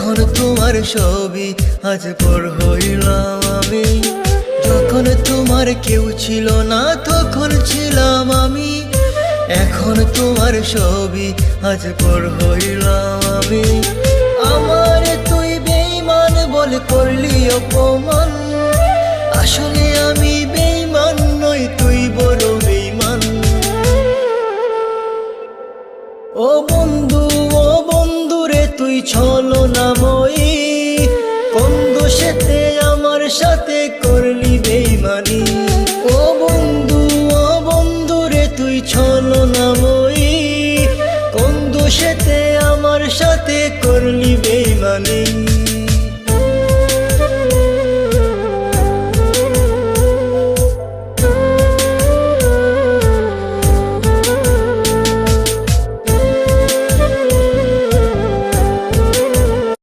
এখন তোমার ছবি আজ পর হইলাম আমি। যখন তোমার কেউ ছিল না তখন ছিলাম আমি। এখন তোমার ছবি আজ পর হইলাম আমি। আমার তুই বেঈমান বলে করলি অপমান, আসলে আমি বেঈমান নই, তুই বড় বেঈমান। ও বন্ধু, ও বন্ধু রে তুই ছলনাময়ী, কোন দোষেতে আমার সাথে করলি বেঈমানি। ও বন্ধু, ও বন্ধু রে তুই ছলনাময়ী, কোন দোষেতে আমার সাথে করলি বেঈমানি।